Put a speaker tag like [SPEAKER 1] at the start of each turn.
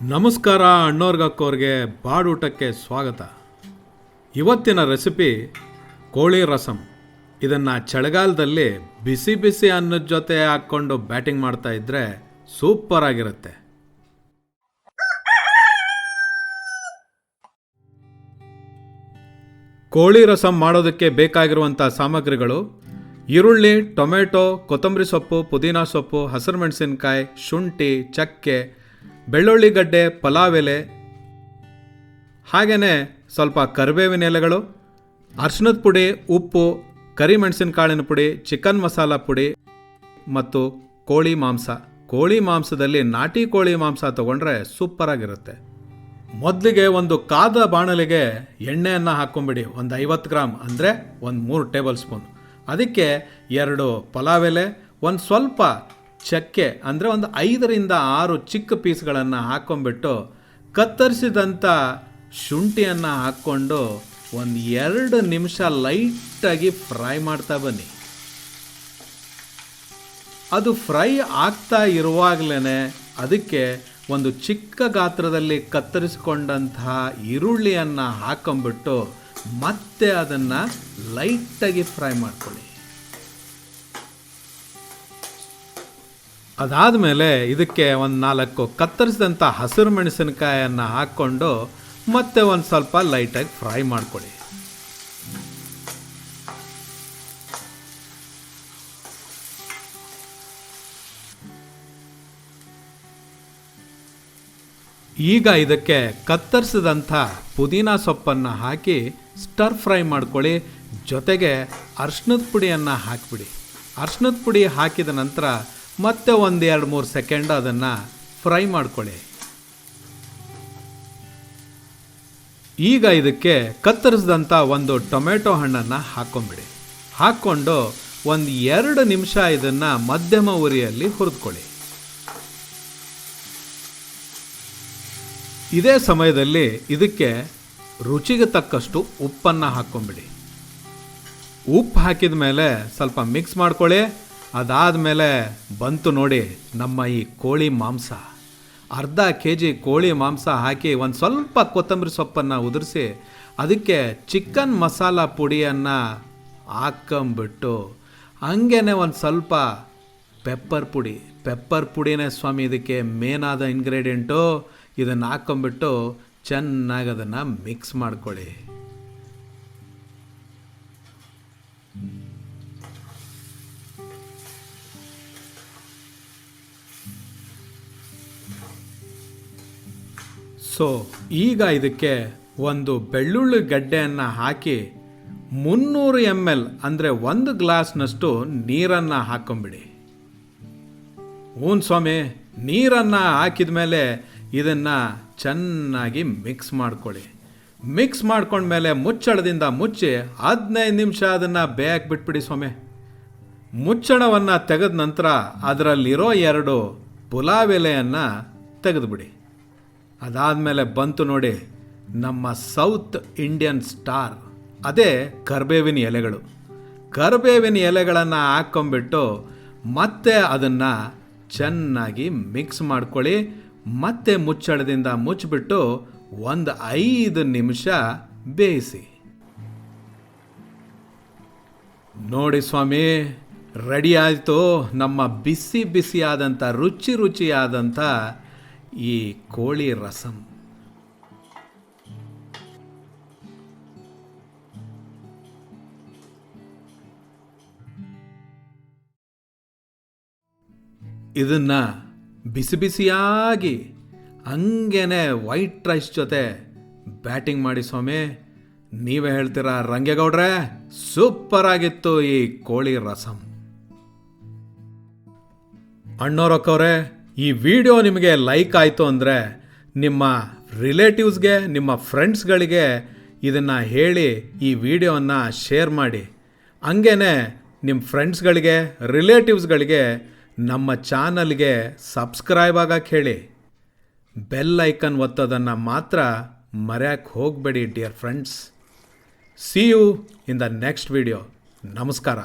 [SPEAKER 1] ನಮಸ್ಕಾರ ಅಣ್ಣೋರ್ಗಕ್ಕೋರ್ಗೆ ಬಾಡೂಟಕ್ಕೆ ಸ್ವಾಗತ. ಇವತ್ತಿನ ರೆಸಿಪಿ ಕೋಳಿ ರಸಮ್. ಇದನ್ನು ಚಳಿಗಾಲದಲ್ಲಿ ಬಿಸಿ ಬಿಸಿ ಅನ್ನದ ಜೊತೆ ಹಾಕ್ಕೊಂಡು ಬ್ಯಾಟಿಂಗ್ ಮಾಡ್ತಾ ಇದ್ದರೆ ಸೂಪರ್ ಆಗಿರುತ್ತೆ. ಕೋಳಿ ರಸಮ್ ಮಾಡೋದಕ್ಕೆ ಬೇಕಾಗಿರುವಂಥ ಸಾಮಗ್ರಿಗಳು: ಈರುಳ್ಳಿ, ಟೊಮೆಟೊ, ಕೊತ್ತಂಬರಿ ಸೊಪ್ಪು, ಪುದೀನ ಸೊಪ್ಪು, ಹಸಿರು ಮೆಣಸಿನಕಾಯಿ, ಶುಂಠಿ, ಚಕ್ಕೆ, ಬೆಳ್ಳುಳ್ಳಿ ಗಡ್ಡೆ, ಪಲಾವ್ ಎಲೆ, ಹಾಗೆಯೇ ಸ್ವಲ್ಪ ಕರಿಬೇವಿನ ಎಲೆಗಳು, ಅರಿಶಿಣದ ಪುಡಿ, ಉಪ್ಪು, ಕರಿಮೆಣಸಿನಕಾಳಿನ ಪುಡಿ, ಚಿಕನ್ ಮಸಾಲ ಪುಡಿ ಮತ್ತು ಕೋಳಿ ಮಾಂಸ. ಕೋಳಿ ಮಾಂಸದಲ್ಲಿ ನಾಟಿ ಕೋಳಿ ಮಾಂಸ ತಗೊಂಡ್ರೆ ಸೂಪರ್ ಆಗಿರುತ್ತೆ. ಮೊದಲಿಗೆ ಒಂದು ಕಾದ ಬಾಣಲೆಗೆ ಎಣ್ಣೆಯನ್ನು ಹಾಕ್ಕೊಂಬಿಡಿ. ಒಂದು 50 ಗ್ರಾಮ್ ಅಂದರೆ ಒಂದು 3 ಟೇಬಲ್ ಸ್ಪೂನ್. ಅದಕ್ಕೆ 2 ಪಲಾವ್ ಎಲೆ, ಒಂದು ಸ್ವಲ್ಪ ಚಕ್ಕೆ ಅಂದರೆ ಒಂದು 5ರಿಂದ 6 ಚಿಕ್ಕ ಪೀಸ್ಗಳನ್ನು ಹಾಕ್ಕೊಂಬಿಟ್ಟು ಕತ್ತರಿಸಿದಂಥ ಶುಂಠಿಯನ್ನು ಹಾಕ್ಕೊಂಡು ಒಂದು 2 ನಿಮಿಷ ಲೈಟಾಗಿ ಫ್ರೈ ಮಾಡ್ತಾ ಬನ್ನಿ. ಅದು ಫ್ರೈ ಆಗ್ತಾ ಇರುವಾಗಲೇ ಅದಕ್ಕೆ ಒಂದು ಚಿಕ್ಕ ಗಾತ್ರದಲ್ಲಿ ಕತ್ತರಿಸಿಕೊಂಡಂತಹ ಈರುಳ್ಳಿಯನ್ನು ಹಾಕ್ಕೊಂಬಿಟ್ಟು ಮತ್ತೆ ಅದನ್ನು ಲೈಟಾಗಿ ಫ್ರೈ ಮಾಡ್ಕೊಳ್ಳಿ. ಅದಾದಮೇಲೆ ಇದಕ್ಕೆ ಒಂದು 4 ಕತ್ತರಿಸಿದಂಥ ಹಸಿರು ಮೆಣಸಿನಕಾಯನ್ನು ಹಾಕ್ಕೊಂಡು ಮತ್ತೆ ಒಂದು ಸ್ವಲ್ಪ ಲೈಟಾಗಿ ಫ್ರೈ ಮಾಡ್ಕೊಳ್ಳಿ. ಈಗ ಇದಕ್ಕೆ ಕತ್ತರಿಸಿದಂಥ ಪುದೀನ ಸೊಪ್ಪನ್ನು ಹಾಕಿ ಸ್ಟರ್ ಫ್ರೈ ಮಾಡ್ಕೊಳ್ಳಿ. ಜೊತೆಗೆ ಅರಿಶಿಣದ ಪುಡಿಯನ್ನು ಹಾಕಿಬಿಡಿ. ಅರಿಶಿಣದ ಪುಡಿ ಹಾಕಿದ ನಂತರ ಮತ್ತೆ ಒಂದು 2-3 ಸೆಕೆಂಡ್ ಅದನ್ನು ಫ್ರೈ ಮಾಡ್ಕೊಳ್ಳಿ. ಈಗ ಇದಕ್ಕೆ ಕತ್ತರಿಸಿದಂಥ ಒಂದು ಟೊಮೆಟೊ ಹಣ್ಣನ್ನು ಹಾಕ್ಕೊಂಬಿಡಿ. ಹಾಕ್ಕೊಂಡು ಒಂದು 2 ನಿಮಿಷ ಇದನ್ನು ಮಧ್ಯಮ ಉರಿಯಲ್ಲಿ ಹುರಿದುಕೊಳ್ಳಿ. ಇದೇ ಸಮಯದಲ್ಲಿ ಇದಕ್ಕೆ ರುಚಿಗೆ ತಕ್ಕಷ್ಟು ಉಪ್ಪನ್ನು ಹಾಕ್ಕೊಂಬಿಡಿ. ಉಪ್ಪು ಹಾಕಿದ ಮೇಲೆ ಸ್ವಲ್ಪ ಮಿಕ್ಸ್ ಮಾಡ್ಕೊಳ್ಳಿ. ಅದಾದಮೇಲೆ ಬಂತು ನೋಡಿ ನಮ್ಮ ಈ ಕೋಳಿ ಮಾಂಸ. ಅರ್ಧ kg ಕೋಳಿ ಮಾಂಸ ಹಾಕಿ ಒಂದು ಸ್ವಲ್ಪ ಕೊತ್ತಂಬರಿ ಸೊಪ್ಪನ್ನು ಉದುರಿಸಿ ಅದಕ್ಕೆ ಚಿಕನ್ ಮಸಾಲ ಪುಡಿಯನ್ನು ಹಾಕ್ಕೊಂಬಿಟ್ಟು ಹಂಗೇ ಒಂದು ಸ್ವಲ್ಪ ಪೆಪ್ಪರ್ ಪುಡಿನೇ ಸ್ವಾಮಿ ಇದಕ್ಕೆ ಮೇನಾದ ಇಂಗ್ರೀಡಿಯೆಂಟು. ಇದನ್ನು ಹಾಕ್ಕೊಂಬಿಟ್ಟು ಚೆನ್ನಾಗಿ ಅದನ್ನು ಮಿಕ್ಸ್ ಮಾಡ್ಕೊಳ್ಳಿ. ಸೊ ಈಗ ಇದಕ್ಕೆ ಒಂದು ಬೆಳ್ಳುಳ್ಳಿ ಗಡ್ಡೆಯನ್ನು ಹಾಕಿ 300 ml ಅಂದರೆ 1 ಗ್ಲಾಸ್ನಷ್ಟು ನೀರನ್ನು ಹಾಕ್ಕೊಂಬಿಡಿ. ಸ್ವಾಮಿ, ನೀರನ್ನು ಹಾಕಿದ ಮೇಲೆ ಇದನ್ನು ಚೆನ್ನಾಗಿ ಮಿಕ್ಸ್ ಮಾಡ್ಕೊಳ್ಳಿ. ಮಿಕ್ಸ್ ಮಾಡ್ಕೊಂಡ್ಮೇಲೆ ಮುಚ್ಚಳದಿಂದ ಮುಚ್ಚಿ 15 ನಿಮಿಷ ಅದನ್ನು ಬೇಯಕ್ಕೆ ಬಿಟ್ಬಿಡಿ ಸ್ವಾಮಿ. ಮುಚ್ಚಳವನ್ನು ತೆಗೆದ ನಂತರ ಅದರಲ್ಲಿರೋ 2 ಪುಲಾವ್ ಎಲೆಯನ್ನು ತೆಗೆದುಬಿಡಿ. ಅದಾದಮೇಲೆ ಬಂತು ನೋಡಿ ನಮ್ಮ ಸೌತ್ ಇಂಡಿಯನ್ ಸ್ಟಾರ್, ಅದೇ ಕರಿಬೇವಿನ ಎಲೆಗಳು. ಕರಿಬೇವಿನ ಎಲೆಗಳನ್ನು ಹಾಕ್ಕೊಂಬಿಟ್ಟು ಮತ್ತೆ ಅದನ್ನು ಚೆನ್ನಾಗಿ ಮಿಕ್ಸ್ ಮಾಡ್ಕೊಳ್ಳಿ. ಮತ್ತೆ ಮುಚ್ಚಳದಿಂದ ಮುಚ್ಚಿಬಿಟ್ಟು ಒಂದು 5 ನಿಮಿಷ ಬೇಯಿಸಿ. ನೋಡಿ ಸ್ವಾಮಿ, ರೆಡಿ ಆಯಿತು ನಮ್ಮ ಬಿಸಿ ಬಿಸಿಯಾದಂಥ ರುಚಿಯಾದಂಥ ಈ ಕೋಳಿ ರಸಮ್. ಇದನ್ನು ಬಿಸಿ ಬಿಸಿಯಾಗಿ ಹಂಗೇನೆ ವೈಟ್ ರೈಸ್ ಜೊತೆ ಬ್ಯಾಟಿಂಗ್ ಮಾಡಿ ಸ್ವಾಮಿ. ನೀವೇ ಹೇಳ್ತೀರಾ ರಂಗೇಗೌಡ್ರೆ, ಸೂಪರ್ ಆಗಿತ್ತು ಈ ಕೋಳಿ ರಸಮ್. ಅಣ್ಣೋರಕ್ಕವ್ರೆ, ಈ ವಿಡಿಯೋ ನಿಮಗೆ ಲೈಕ್ ಆಯಿತು ಅಂದರೆ ನಿಮ್ಮ ರಿಲೇಟಿವ್ಸ್ಗೆ, ನಿಮ್ಮ ಫ್ರೆಂಡ್ಸ್ಗಳಿಗೆ ಇದನ್ನು ಹೇಳಿ ಈ ವಿಡಿಯೋವನ್ನು ಶೇರ್ ಮಾಡಿ. ಹಂಗೇ ನಿಮ್ಮ ಫ್ರೆಂಡ್ಸ್ಗಳಿಗೆ, ರಿಲೇಟಿವ್ಸ್ಗಳಿಗೆ ನಮ್ಮ ಚಾನಲ್ಗೆ ಸಬ್ಸ್ಕ್ರೈಬ್ ಆಗಕ್ಕೆ ಹೇಳಿ. ಬೆಲ್ ಐಕನ್ ಒತ್ತೋದನ್ನು ಮಾತ್ರ ಮರೆಯಕ್ಕೆ ಹೋಗಬೇಡಿ dear friends. See you in the next video. ನಮಸ್ಕಾರ.